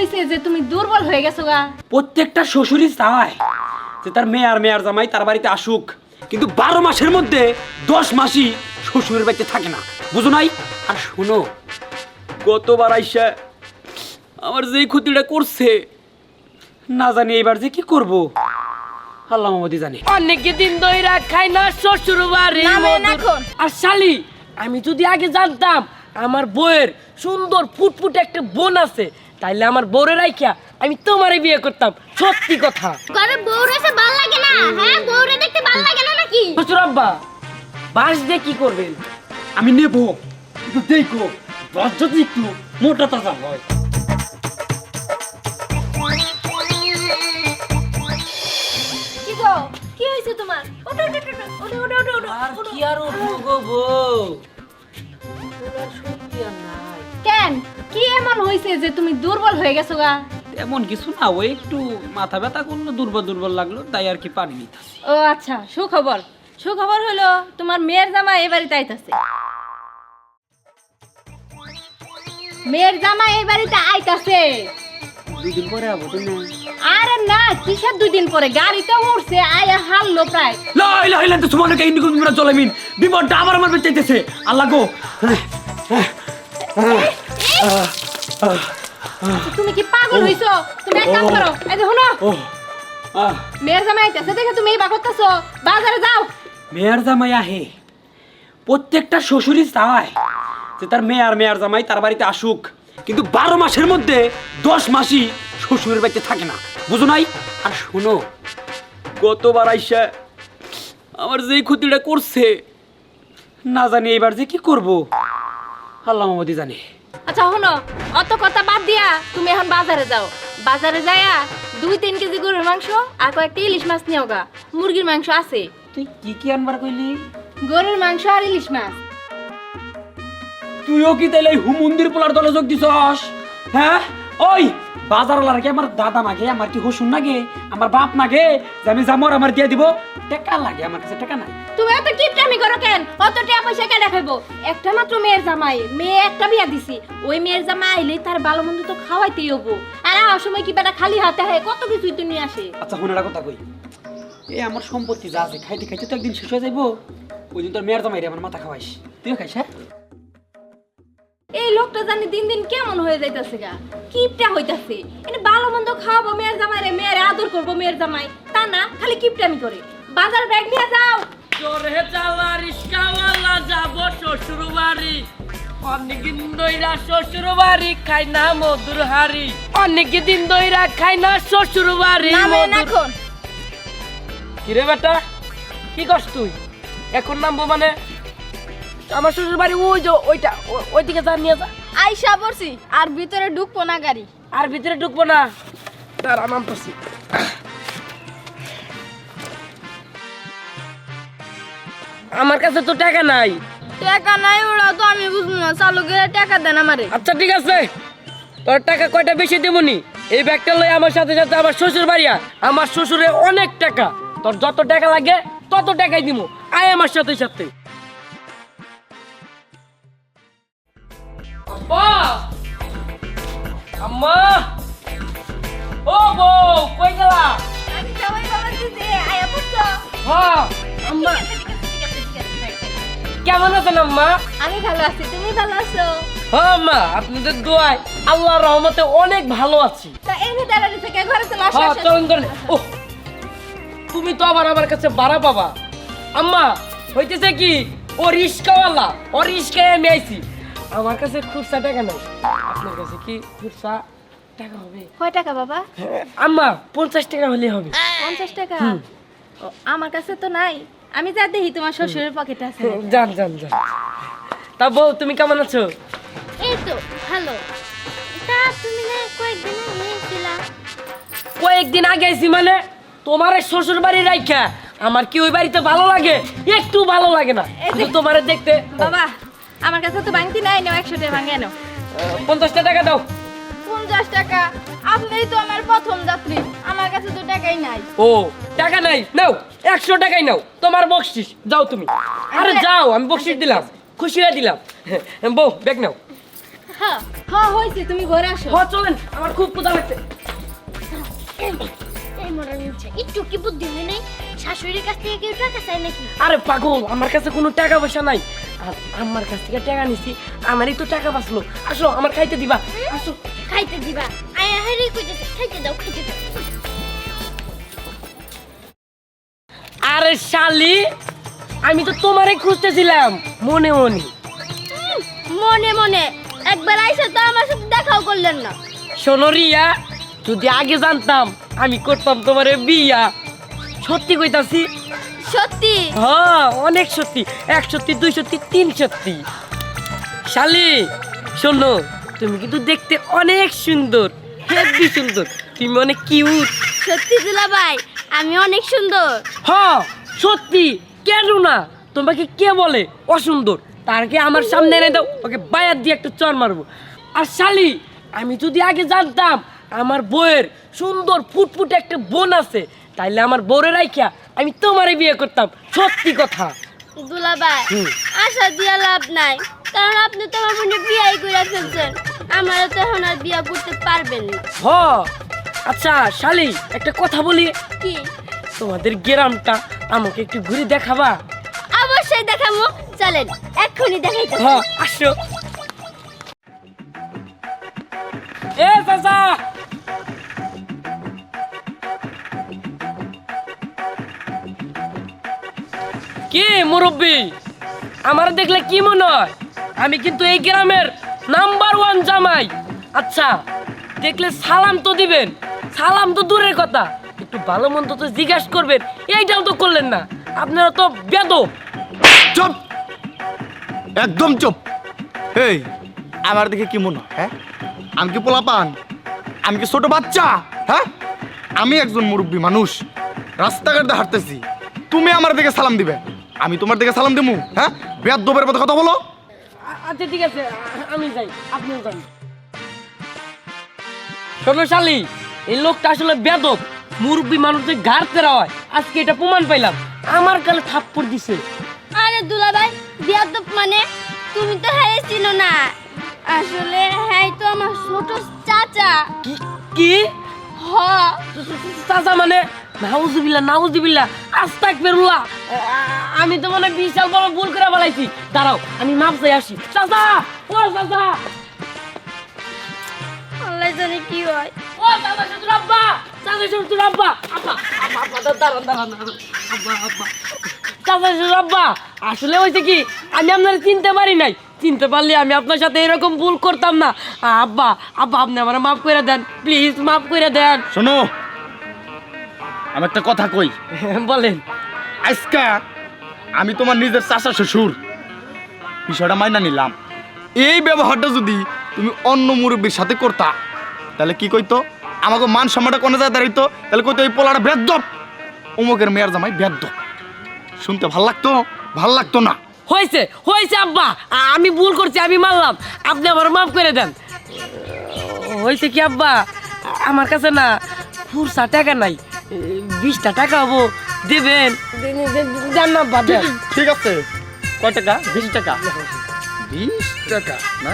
হয়েছে যে তুমি দুর্বল হয়ে গেছো গা? প্রত্যেকটা শ্বশুরই চায় যে তার মেয়ে আর মেয়ের জামাই তার বাড়িতে আসুক, কিন্তু 12 মাসের মধ্যে 10 মাসই শ্বশুরের বাড়িতে থাকে না, বুঝো নাই? আর শোনো, গতবার আইসা আমার যেই ক্ষতিটা করছে, না জানি এবার যে কি করব, আল্লাহ মামদি জানে। অনেক দিন ধইরা খাই না শ্বশুর বাড়ি আর শালি। আমি যদি আগে জানতাম আমার বউয়ের সুন্দর ফুটফুটে একটা বোন আছে, তাইলে আমার বউরে রাইখা আমি তোমারে বিয়ে করতাম। সত্যি কথা। ঘরে বউ রেসে ভাল লাগে না? হ্যাঁ, বউ রে দেখতে ভাল লাগে না নাকি? শ্বশুর আব্বা বাস দিয়ে কি করবেন? আমি নেব, কিন্তু দেখো বাস যদি একটু মোটা তাজা হয়। কি গো, কি হয়েছে তোমার? ওঠো ওঠো ওঠো ওঠো ওঠো ওঠো আর ওঠো। কি আর উঠবো গো বউ, তোমার সত্যি আর নাই। কেন, কি এমন হয়েছে যে তুমি দুর্বল হয়ে গেছো গা? এমন কিছু না, ওই একটু মাথা ব্যথা করলো, দুর্বল দুর্বল লাগলো, তাই আর কি পানি নিতেছি। ও আচ্ছা, সুখবর। সুখবর হলো তোমার মেয়ের জামা এই বাড়িতে আইতাছে। মেয়ের জামা এই বাড়িতে আইতাছে। 2 দিন পরে আবো তুমি। আরে না, কিসের 2 দিন পরে? গাড়িতে উঠছে, আয়া হারলো প্রায়। লাই লাই লাই, তো তোমাকে কেন কোন মেরা চলেমিন বিপদটা আমার আমার চাইতেছে। আল্লাহ গো, তুমি কি পাগল হইছো? তুমি এক কাজ করো, এই যে শোনো, ও মেয়ের জামা আইতাছে দেখে তুমি এই বাগতাছো, বাজারে যাও। মেয়ের জামাই আহে, প্রত্যেকটা শ্বশুরই চায় যে তার মেয়ে আর মেয়ের জামাই তার বাড়িতে আসুক, কিন্তু 12 মাসের মধ্যে 10 মাসই শ্বশুরের বাড়িতে থাকে না, বুঝো নাই? আর শোনো, গতবার আইসা আমার যেই ক্ষতিটা করছে, না জানি এবার যে কি করব, আল্লাহ মামদি জানে। আচ্ছা শোনো, অত কথা বাদ দিয়া তুমি এখন বাজারে যাও। বাজারে যায়া 2-3 কেজি গরুর মাংস আর কয়েকটা ইলিশ মাছ নিও গা। মুরগির মাংস আছে। তুই কি কি আনবার কইলি? গরুর মাংস আর ইলিশ মাছ। তুইও কি তাইলে হুমন্দির পোলার দলে যোগ দিছস? হ্যাঁ, ওই বাজারওয়ালার কি আমার দাদা নাগে, আমার কি হসুন নাগে, আমার বাপ নাগে যে আমি যাবো আর আমার দিয়ে দিব? টাকা লাগে, আমার কাছে টাকা নাই। তুমি এত কিপটামি করো কেন? অত টাকা পয়সা কেন খাইবো? একটা মাত্র মেয়ের জামাই, মেয়ে একটা বিয়া দিছি। ওই মেয়ের জামাই আইলে তার ভালো মন্দ তো খাওয়াইতেই হবো। আর আর সময় কি বেটা খালি হাতে হয়, কত কিছুই তো নিয়ে আসে। আচ্ছা হুনারা কথা কই, এই আমার সম্পত্তি যা আছে খাইতে খাইতে তো একদিন শেষ হয়ে যাইবো। ওই দিন তোর মেয়ের জামাই রে আমার মাথা খাওয়াইস, তুইও খাইস। হ্যাঁ, এই লোকটা জানি দিন দিন কেমন হয়ে যাইতাছে গা, কিপটা হইতাছে। এনে ভালো মন্দ খাওয়াবো মেয়ের জামাই রে, মেয়ের আদর করবো মেয়ের জামাই, তা না খালি কিপটামি করে। বাজার ব্যাগ নিয়ে যাও। চোরে চালা রিস্কাওয়ালা যাব শ্বশুর বাড়ি, অনেক দিন ধইরা শ্বশুর বাড়ি খাই না মধুর হাড়ি, অনেক দিন ধইরা খাই না শ্বশুর বাড়ি মধুর। কিরে বেটা, কি করছ তুই? এখন নামবো মানে? আমার শ্বশুর বাড়ি ওই যে ওইটা, ওইদিকে যা, নিয়ে যা। আইসা পড়ছি, আর ভিতরে ঢুকবো না গাড়ি। আর ভিতরে ঢুকবো না, দাঁড়া নামতেছি। আমার কাছে তো টাকা নাই। টাকা নাই ওরা তো আমি বুঝবো না, চালকের টাকা দেন আমারে। আচ্ছা ঠিক আছে, তোর টাকা কয়টা বেশি দেবনি, এই ব্যাগটা লই আমার সাথে সাথে আমার শ্বশুর বাড়ি আয়। আমার শ্বশুরে অনেক টাকা, তোর যত টাকা লাগে তত টাকাই দিব, আয় আমার সাথে সাথে। আব্বা, আম্মা, ও বউ কই গেলা? আমি জামাই বাবা দিতে আয়া পড়ছো। হ্যাঁ আম্মা, কেমন আছেন আম্মা? আমি ভালো আছি, তুমি ভালো আছো? হ্যাঁ আম্মা, আপনাদের দোয়ায় আল্লাহর রহমতে অনেক ভালো আছি। তা এনে দাঁড়ানি থেকে ঘরে চলে আসো। হ্যাঁ চলেন চলেন। ও, তুমি তো আবার আমার কাছে ভাড়া পাবা। আম্মা হইতেছে কি, ও রিস্কাওয়ালা, ও রিস্কায় আমি আইছি। আমার কাছে খুচরা টাকা নাই, আপনার কাছে কি খুচরা টাকা হবে? কয় টাকা বাবা? আম্মা 50 টাকা হলে হবে। 50 টাকা? ও, আমার কাছে তো নাই। আমি যা দেখি তোমার শ্বশুরের পকেটে আছে। যান যান যান। তা বউ তুমি কেমন আছো? এই তো ভালো। তা তুমি না কয়েকদিন আগে এসেছিলা? কয়েকদিন আগে আইছি মানে? তোমার শ্বশুর বাড়ি রাইখা আমার কি ওই বাড়িতে ভালো লাগে? একটু ভালো লাগে না। শুধু তোমারে দেখতে। বাবা, আমার কাছে তো বাংতি নাই, নাও 100 টাকা ভাঙে নাও। 50 টাকা দাও। 50 টাকা? আপনিই তো আমার প্রথম যাত্রী, আমার কাছে তো টাকাই নাই। ও, টাকা নাই, নাও 100 টাকাই নাও, তোমার বকশিস। যাও তুমি। আরে যাও, আমি বকশিস দিলাম, খুশি হয়ে দিলাম। বউ ব্যাগ নাও। হ্যাঁ হ্যাঁ হয়েছে, তুমি ঘরে আসো। হ চলেন, আমার খুব ক্ষুধা লাগছে। এই মরার নিচে একটু কি বুদ্ধি হয় নাই? শাশুড়ির কাছ থেকে কেউ টাকা চায় নাকি? আরে পাগল, আমার কাছে কোনো টাকা পয়সা নাই। আর আমার কাছ থেকে টাকা নিছি, আমারই তো টাকা বাঁচলো। আসো, আমার খাইতে দিবা, আসো। খাইতে দিবা? আয়া হারি কইতেছে খাইতে দাও, খাইতে দাও। আরে শালি, আমি তো তোমারই খুঁজতেছিলাম মনে মনে। মনে মনে একবার আইসা তো আমার সাথে দেখাও করলেন না। শোনো রিয়া, যদি আগে জানতাম আমি করতাম তোমারে বিয়া। সত্যি কইতাছি। সত্যি? হ্যাঁ, অনেক সত্যি। 1 সত্যি, 2 সত্যি, 3 সত্যি। শালি শোনো, তুমি কিন্তু দেখতে অনেক সুন্দর, হেব্বি সুন্দর। তুমি অনেক কিউট। সত্যি দুলাভাই, আমি অনেক সুন্দর। হ্যাঁ সত্যি, কেন না? তোমাকে কে বলে অসুন্দর? তারকে আমার সামনে এনে দাও, ওকে বায়াত দিয়ে একটা চর মারবো। আর শালি, আমি যদি আগে জানতাম আমার বউয়ের সুন্দর ফুটফুটে একটা বোন আছে, তাইলে আমার বউরে রাইখা আমি তোমারে বিয়ে করতাম। সত্যি কথা। দুলাভাই, আশা দিয়া লাভ নাই, কারণ আপনি তো আমার বোনের বিয়াই করে ফেলছেন। আমারও তো এখন আর বিয়া করতে পারবেন না। হ আচ্ছা শালি, একটা কথা বলি। কি? তোমাদের গ্রামটা আমাকে একটু ঘুরে দেখাবা? অবশ্যই দেখাবো, চলেন এক্ষুনি দেখাইতে। হ্যাঁ আসো। এ চাচা, কি মুরব্বি, আমার দেখলে কি মনে হয়? আমি কিন্তু এই গ্রামের নাম্বার 1 জামাই। আচ্ছা, দেখলে সালাম তো দিবেন। সালাম তো দূরের কথা, একটু ভালো মন্দ তো জিজ্ঞাসা করবেন, এইটাও তো করলেন না। আপনারা তো বেদব। চুপ, একদম চুপ। এই, আমার দেখে কি মনে হয়? হ্যাঁ, আমি কি পোলাপান? আমি কি ছোট বাচ্চা? হ্যাঁ, আমি একজন মুরব্বী মানুষ, রাস্তাঘাটে হাঁটতেছি। তুমি আমার দিকে সালাম দিবে, আমি তোমার দিকে সালাম দেবো? হ্যাঁ, বেয়াদবের মতো কথা বলো। আচ্ছা ঠিক আছে, আমি যাই, আপনিও যান। শোনো শালি, এই লোকটা আসলে বেদব। মুরব্বী মানুষের ঘাড় তেরা হয়, আজকে এটা প্রমাণ পাইলাম। আমার গালে থাপ্পড় দিছে। আরে দুলাভাই, বিয়াদব মানে? তুমি তো হ্যাঁ চিনো না। আসলে হ্যাঁ তো আমার ছোট চাচা। কি কি হ, চাচা মানে? নাউজুবিল্লাহ, নাউজুবিল্লাহ, আস্তাগফিরুল্লাহ। আমি তো মানে বিশাল বড় ভুল করে ফেলাইছি। দাঁড়াও, আমি মাপ চাই আসি। চাচা, ও চাচা, আল্লাহ জানে কি হয়। ও চাচা শ্বশুর আব্বা, চাচা শ্বশুর আব্বা, আব্বা আব্বা আব্বা, দাঁড়ান দাঁড়ান দাঁড়ান, আব্বা আব্বা, চাচা শ্বশুর আব্বা। আসলে হয়েছে কি, আমি আপনার চিনতে পারি নাই। চিনতে পারলে আমি আপনার সাথে এরকম ভুল করতাম না। আব্বা আব্বা, আপনি আমার মাফ করে দেন, প্লিজ মাফ করে দেন। শোনো, আমি একটা কথা কই। বলেন। আজকা আমি তোমার নিজের চাচা শ্বশুর, বিষয়টা মাইনা নিলাম। এই ব্যবহারটা যদি তুমি অন্য মুরব্বীর সাথে করতা, তাহলে কি কইতো? আমাকে মান সম্মানটা কোনে যায় দাঁড়াইতো? তাহলে কইতো এই পোলাটা বেদ্যপ, অমুকের মেয়ের জামাই বেদ্যপ। শুনতে ভাল লাগতো? ভাল লাগতো না। হয়েছে হয়েছে আব্বা, আমি ভুল করছি, আমি মানলাম। আপনি আমার মাফ করে দেন। হয়েছে কি আব্বা, আমার কাছে না ফুরসা টাকা নাই। 20টা টাকা হবো, দেবেন? দেন না আব্বা, দেন। ঠিক আছে, কয় টাকা? 20 টাকা। 20 টাকা না?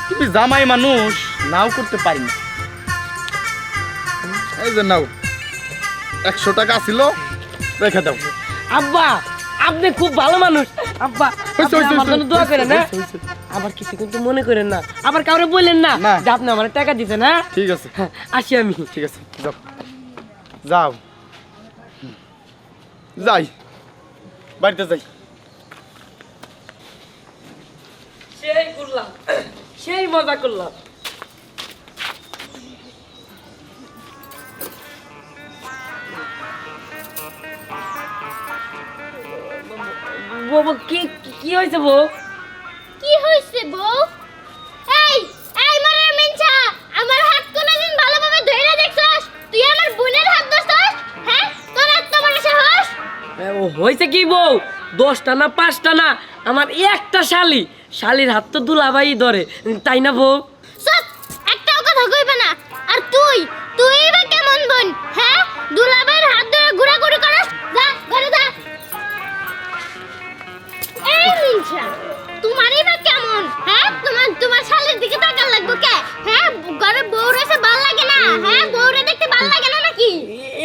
তুমি জামাই মানুষ, নাও করতে পারি না। এই যে নাও, 100 টাকা ছিল, রেখে দাও। আব্বা, আপনি খুব ভালো মানুষ। আব্বা, হইছে, আপনি আমার হইছে, জন্য দোয়া করেন না? হইছে, হইছে। আবার কিছু কিন্তু মনে করেন না, আবার কাউরে বললেন না না। যে আপনি আমার টাকা দিতেন। হ্যাঁ ঠিক আছে, আসি আমি। ঠিক আছে, যাও যাও, যাই বাড়িতে যাই। সেই করলাম, সেই মজা করলাম। বউ, কি কি হয়েছে বউ? কি হইছে বউ? এই এই মারের মিনচা, আমার হাত কোনদিন ভালোভাবে ধইরা দেখছস? তুই আমার বোনের হাত ধরছস? হ্যাঁ, তোর এত বড় সাহস? ও হয়েছে কি বউ, 10টা না 5টা না, আমার একটা শালি। শালির হাত তো দুলাভাই ধরে, তাই না বউ? সব একটাও কথা কইবে না। আর তুই তুই বা কেমন বোন? হ্যাঁ, দুলাভাইয়ের হাত ধরে ঘোরাঘুরি করস? যা ঘরে যা। এই মিনচা, তোমারই বা কেমন? হ্যাঁ, তোমার শালের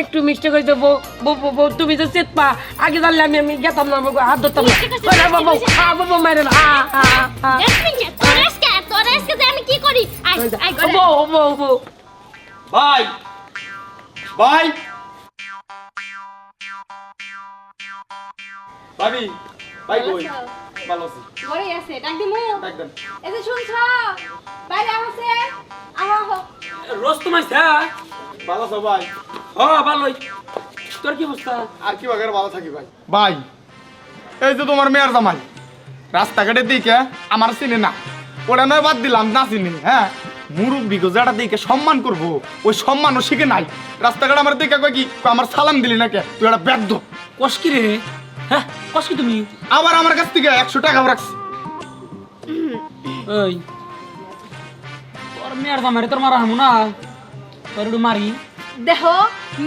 একটু মিষ্টি কইতে বউ বউ বউ, বউ তুমি তো চেত পা আগে জানলে আমি গেতাম না বউ, হাত ধরতাম না মিষ্টি কইছে, ওরে বাবা মিষ্টি কইছে। বাবা মাইরে না দেখমিন তোর আজকে যে আমি কি করি আয় আয় ঘরে। বউ বউ বউ ভাই ভাই ভাবি ভাই কই ভালো আছি ঘরে আছে ডাক দিমু একদম এই যে শুনছ বাইরে আছে আহো রোজ তোমার হ্যাঁ ভালো আছো ভাই ভালোই তোর কি অবস্থা? আর কি বাগার ভালো থাকি ভাই ভাই এই যে তোমার মেয়ের জামাই রাস্তাঘাটে দিকে আমার চিনে না ওটা নয় বাদ দিলাম না চিনি হ্যাঁ মুরব্বী গো যেটা দিকে সম্মান করবো ওই সম্মানও শিখে নাই রাস্তাঘাট আমার দিকে কয় কি কয় আমার সালাম দিলি না কে তুই একটা ব্যাগ দো কষ্কি রে হ্যাঁ কষ্কি তুমি আবার আমার কাছ থেকে 100 টাকা রাখছি ওই তোর মেয়ের জামাই তোর মারা হামু না তোর একটু মারি দেখো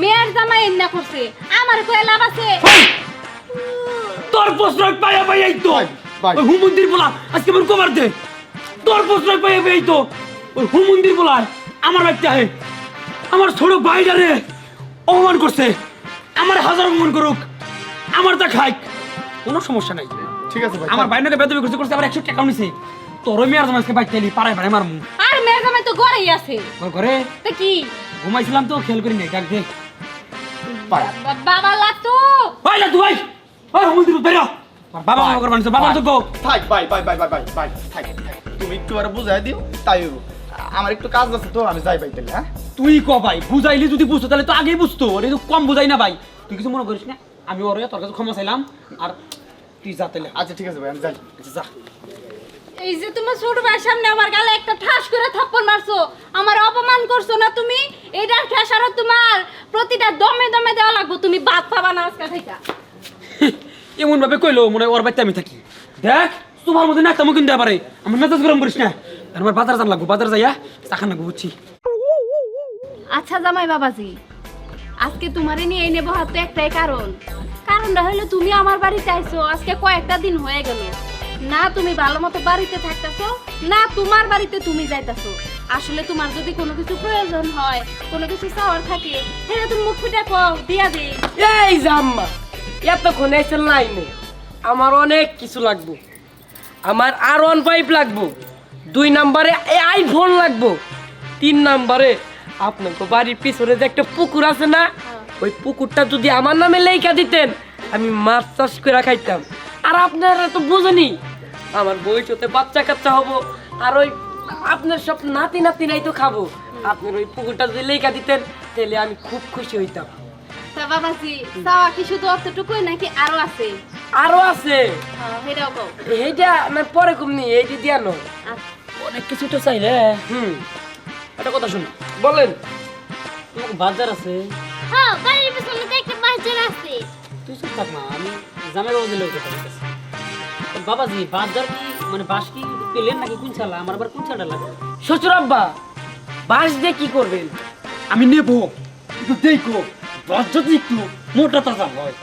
মেয়ের জামাই এন্না করছে আমার কয় লাভ আছে তোর প্রশ্রয় পাইয়া পাইয়াই তো ভাই, ভাই। ওই হুমন্দির বলা আজকে আমার কবার দে তোর প্রশ্রয় পাইয়া পাইয়াই তো ওই হুমন্দির বলা আমার বাচ্চা হে আমার ছোট ভাইটা রে অপমান করছে আমার হাজার অপমান করুক আমার তা খাই কোনো সমস্যা নাই ঠিক আছে ভাই আমার বাইনাকে বেদবি করছে করছে আবার 100 টাকা নিছে তোর মেয়ের জামাইকে বাইতে এলি পাড়ায় পাড়ায় মারমু আর মেয়ের জামাই তো ঘরেই আছে ওর ঘরে তা কি ঘুমাইছিলাম তো খেয়াল করি নাই ডাক দে ভাই বাবা লাটু ভাই না তুই ভাই হুমন্দির বেরো বাবা আমার ঘর বানিয়েছে বাবা তো গো থাক ভাই ভাই ভাই ভাই ভাই ভাই থাক থাক। তুমি একটু আর বুঝাই দিও তাই হইবো। আমার একটু কাজ আছে তো আমি যাই ভাই তাহলে হ্যাঁ তুই ক ভাই বুঝাইলি যদি বুঝতো তাহলে তো আগেই বুঝতো ওরে তো কম বুঝাই না ভাই তুই কিছু মনে করিস না আমি ওরে তোর কাছে ক্ষমা চাইলাম আর তুই যা তাহলে আচ্ছা ঠিক আছে ভাই আমি যাই আচ্ছা যা এই যে তোমার ছোট ভাইয়ের সামনে আমার গালে একটা ঠাস করে থাপ্পড় মারছো আমার অপমান করছো না তুমি এইটার খেসারত তোমার প্রতিটা দমে দমে দেওয়া লাগবে তুমি বাদ পাবা না আজকে থেকে এমন ভাবে কইলো মনে হয় ওর বাড়িতে আমি থাকি দেখ তোমার মধ্যে না একটা মুখ কিনতে পারে আমার মেজাজ গরম করিস না আমার বাজার জান লাগবো বাজার যাইয়া চাখান লাগবো বুঝছি আচ্ছা জামাই বাবাজি আজকে তোমারে নিয়ে এই নেবো তো একটাই কারণটা হলো তুমি আমার বাড়িতে আইছো আজকে কয়েকটা দিন হয়ে গেল না তুমি ভালো মতো বাড়িতে থাকতেছো না তোমার বাড়িতে তুমি যাইতাছো আসলে তোমার যদি কোনো কিছু প্রয়োজন হয় কোনো কিছু চাওয়ার থাকে সেটা তুমি মুখ ফুটে কও দিয়া দে এই জাম্মা এতক্ষণ এসে লাইনে আমার অনেক কিছু লাগবো আমার R15 লাগবো 2 নম্বরে আইফোন লাগবো 3 নম্বরে আপনাকে বাড়ির পিছনে যে একটা পুকুর আছে না ওই পুকুরটা যদি আমার নামে লেখা দিতেন আমি মাছ চাষ করে খাইতাম আর আপনারা তো বুঝেনি আমার বইটাতে বাচ্চা কাচ্চা হবো আর ওই আপনার সব নাতি নাতিরাই তো খাবো আপনার ওই পুকুরটা যদি লেখা দিতেন তাহলে আমি খুব খুশি হইতাম তা বাবাজি চাওয়া কি শুধু অতটুকুই নাকি আরো আছে আরো আছে সেটাও কও এইটা আমার পরে কমনি এইটা দিয়া নো অনেক কিছু তো চাই রে হুম একটা কথা শুন বলেন তোমার বাজার আছে হ্যাঁ বাড়ির পিছনে তো একটা বাজার আছে তুই চুপ থাক না আমি জামাই বাবু দিলে কথা বলতেছি বাবাজি বাজার কি মানে বাস কি পেলেন নাকি কোন ছালা আমার আবার কোন ছালা লাগে শ্বশুর আব্বা বাস দিয়ে কি করবেন আমি নেবো একটু দেখো বাস যদি একটু মোটা তাজা হয়